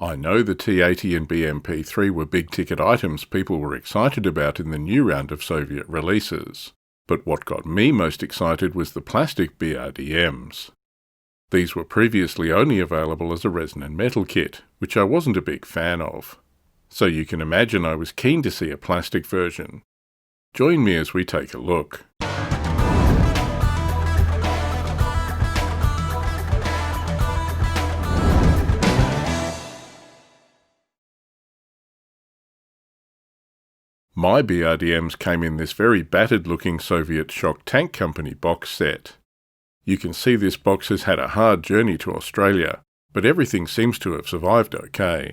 I know the T-80 and BMP-3 were big-ticket items people were excited about in the new round of Soviet releases, but what got me most excited was the plastic BRDMs. These were previously only available as a resin and metal kit, which I wasn't a big fan of. So you can imagine I was keen to see a plastic version. Join me as we take a look. My BRDMs came in this very battered-looking Soviet Shock Tank Company box set. You can see this box has had a hard journey to Australia, but everything seems to have survived okay.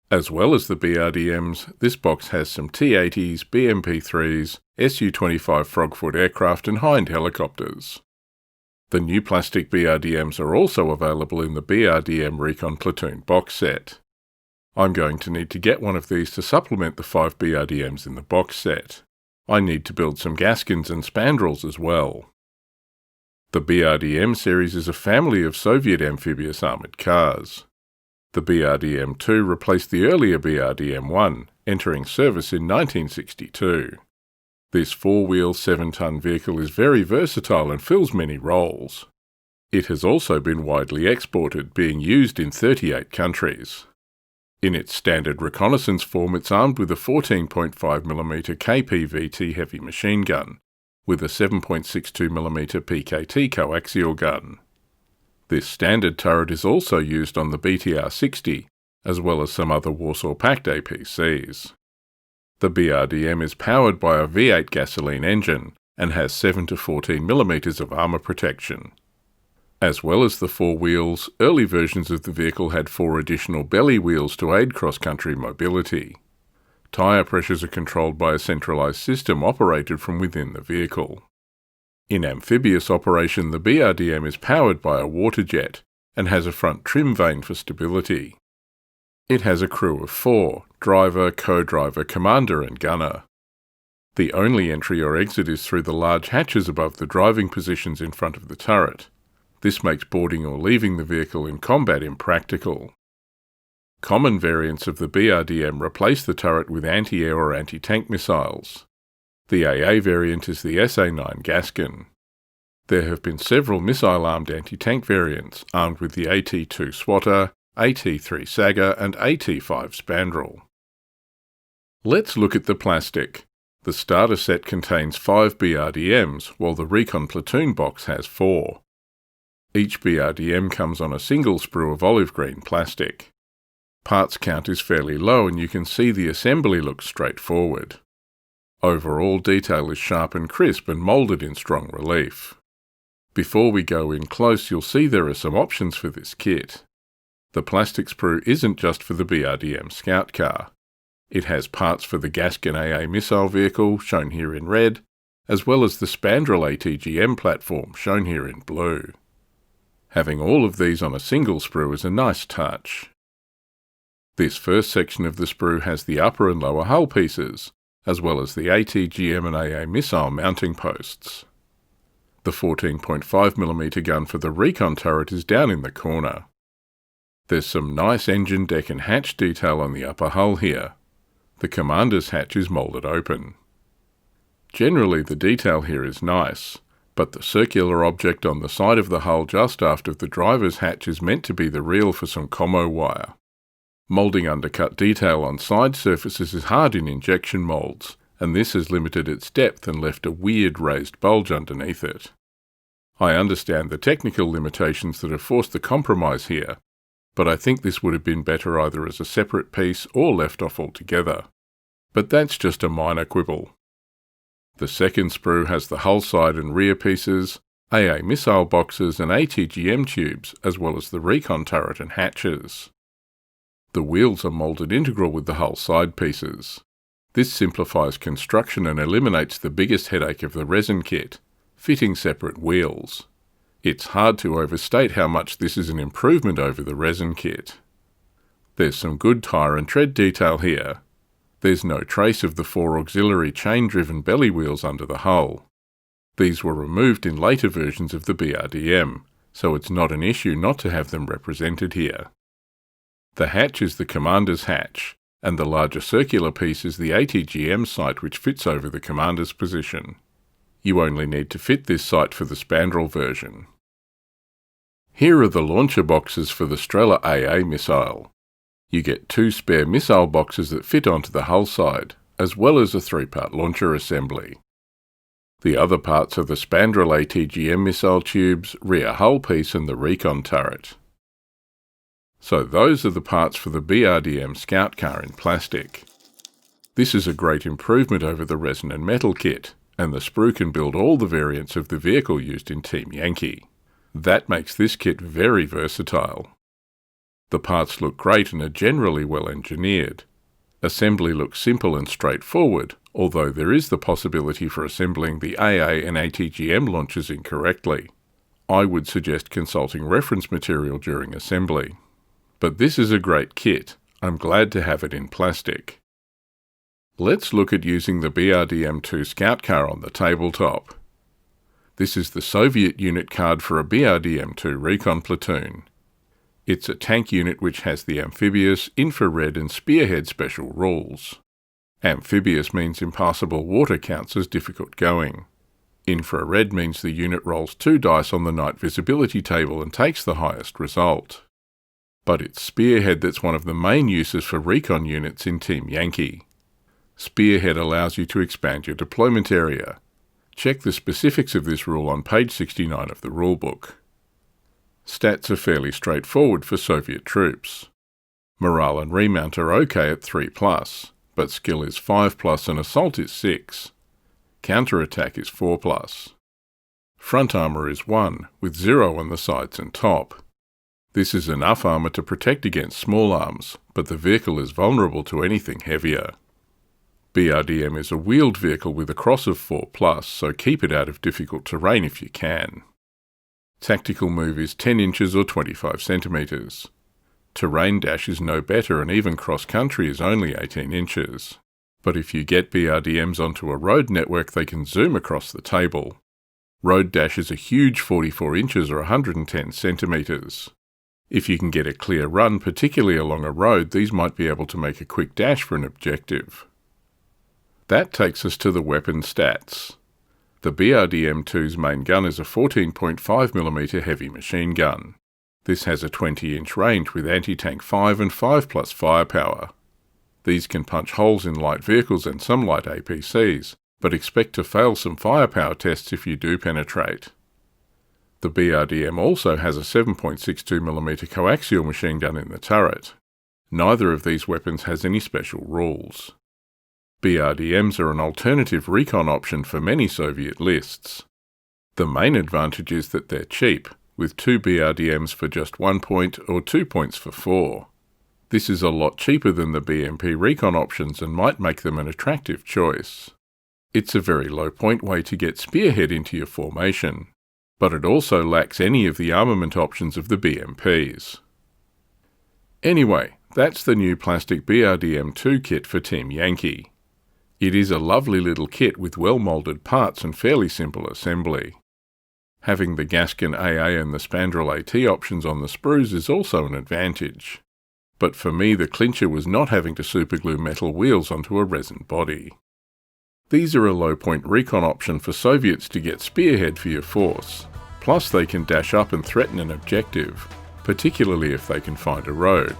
As well as the BRDMs, this box has some T-80s, BMP-3s, Su-25 Frogfoot aircraft and Hind helicopters. The new plastic BRDMs are also available in the BRDM Recon Platoon box set. I'm going to need to get one of these to supplement the 5 BRDMs in the box set. I need to build some Gaskins and Spandrels as well. The BRDM series is a family of Soviet amphibious armoured cars. The BRDM-2 replaced the earlier BRDM-1, entering service in 1962. This 4-wheel 7-ton vehicle is very versatile and fills many roles. It has also been widely exported, being used in 38 countries. In its standard reconnaissance form, it's armed with a 14.5mm KPVT heavy machine gun, with a 7.62mm PKT coaxial gun. This standard turret is also used on the BTR-60, as well as some other Warsaw Pact APCs. The BRDM is powered by a V8 gasoline engine and has 7 to 14mm of armour protection. As well as the 4 wheels, early versions of the vehicle had 4 additional belly wheels to aid cross-country mobility. Tyre pressures are controlled by a centralised system operated from within the vehicle. In amphibious operation, the BRDM is powered by a water jet and has a front trim vane for stability. It has a crew of 4, driver, co-driver, commander and gunner. The only entry or exit is through the large hatches above the driving positions in front of the turret. This makes boarding or leaving the vehicle in combat impractical. Common variants of the BRDM replace the turret with anti-air or anti-tank missiles. The AA variant is the SA-9 Gaskin. There have been several missile-armed anti-tank variants, armed with the AT-2 Swatter, AT-3 Saga and AT-5 Spandrel. Let's look at the plastic. The starter set contains 5 BRDMs, while the Recon Platoon box has 4. Each BRDM comes on a single sprue of olive green plastic. Parts count is fairly low and you can see the assembly looks straightforward. Overall detail is sharp and crisp and moulded in strong relief. Before we go in close, you'll see there are some options for this kit. The plastic sprue isn't just for the BRDM scout car. It has parts for the Gaskin AA missile vehicle, shown here in red, as well as the Spandrel ATGM platform, shown here in blue. Having all of these on a single sprue is a nice touch. This first section of the sprue has the upper and lower hull pieces, as well as the ATGM and AA missile mounting posts. The 14.5mm gun for the Recon turret is down in the corner. There's some nice engine deck and hatch detail on the upper hull here. The commander's hatch is moulded open. Generally the detail here is nice, but the circular object on the side of the hull just aft of the driver's hatch is meant to be the reel for some commo wire. Moulding undercut detail on side surfaces is hard in injection moulds, and this has limited its depth and left a weird raised bulge underneath it. I understand the technical limitations that have forced the compromise here, but I think this would have been better either as a separate piece or left off altogether. But that's just a minor quibble. The second sprue has the hull side and rear pieces, AA missile boxes and ATGM tubes, as well as the Recon turret and hatches. The wheels are moulded integral with the hull side pieces. This simplifies construction and eliminates the biggest headache of the resin kit, fitting separate wheels. It's hard to overstate how much this is an improvement over the resin kit. There's some good tyre and tread detail here. There's no trace of the 4 auxiliary chain-driven belly wheels under the hull. These were removed in later versions of the BRDM, so it's not an issue not to have them represented here. The hatch is the commander's hatch, and the larger circular piece is the ATGM sight which fits over the commander's position. You only need to fit this sight for the Spandrel version. Here are the launcher boxes for the Spandrel AA missile. You get 2 spare missile boxes that fit onto the hull side, as well as a 3-part launcher assembly. The other parts are the Spandrel ATGM missile tubes, rear hull piece and the recon turret. So those are the parts for the BRDM Scout car in plastic. This is a great improvement over the resin and metal kit, and the sprue can build all the variants of the vehicle used in Team Yankee. That makes this kit very versatile. The parts look great and are generally well engineered. Assembly looks simple and straightforward, although there is the possibility for assembling the AA and ATGM launchers incorrectly. I would suggest consulting reference material during assembly. But this is a great kit. I'm glad to have it in plastic. Let's look at using the BRDM-2 Scout car on the tabletop. This is the Soviet unit card for a BRDM-2 Recon platoon. It's a tank unit which has the amphibious, infrared and spearhead special rules. Amphibious means impassable water counts as difficult going. Infrared means the unit rolls 2 dice on the night visibility table and takes the highest result. But it's spearhead that's one of the main uses for recon units in Team Yankee. Spearhead allows you to expand your deployment area. Check the specifics of this rule on page 69 of the rulebook. Stats are fairly straightforward for Soviet troops. Morale and remount are okay at 3+, but skill is 5+ and assault is 6. Counterattack is 4+. Front armour is 1, with 0 on the sides and top. This is enough armour to protect against small arms, but the vehicle is vulnerable to anything heavier. BRDM is a wheeled vehicle with a cross of 4+, so keep it out of difficult terrain if you can. Tactical move is 10 inches or 25 centimetres. Terrain dash is no better and even cross-country is only 18 inches. But if you get BRDMs onto a road network they can zoom across the table. Road dash is a huge 44 inches or 110 centimetres. If you can get a clear run, particularly along a road, these might be able to make a quick dash for an objective. That takes us to the weapon stats. The BRDM-2's main gun is a 14.5mm heavy machine gun. This has a 20-inch range with anti-tank 5 and 5+ firepower. These can punch holes in light vehicles and some light APCs, but expect to fail some firepower tests if you do penetrate. The BRDM also has a 7.62mm coaxial machine gun in the turret. Neither of these weapons has any special rules. BRDMs are an alternative recon option for many Soviet lists. The main advantage is that they're cheap, with 2 BRDMs for just 1 point or 2 points for 4. This is a lot cheaper than the BMP recon options and might make them an attractive choice. It's a very low point way to get spearhead into your formation, but it also lacks any of the armament options of the BMPs. Anyway, that's the new plastic BRDM-2 kit for Team Yankee. It is a lovely little kit with well-moulded parts and fairly simple assembly. Having the Gaskin AA and the Spandrel AT options on the sprues is also an advantage. But for me the clincher was not having to superglue metal wheels onto a resin body. These are a low-point recon option for Soviets to get spearhead for your force. Plus they can dash up and threaten an objective, particularly if they can find a road.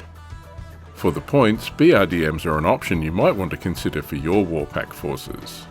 For the points, BRDMs are an option you might want to consider for your Warpack forces.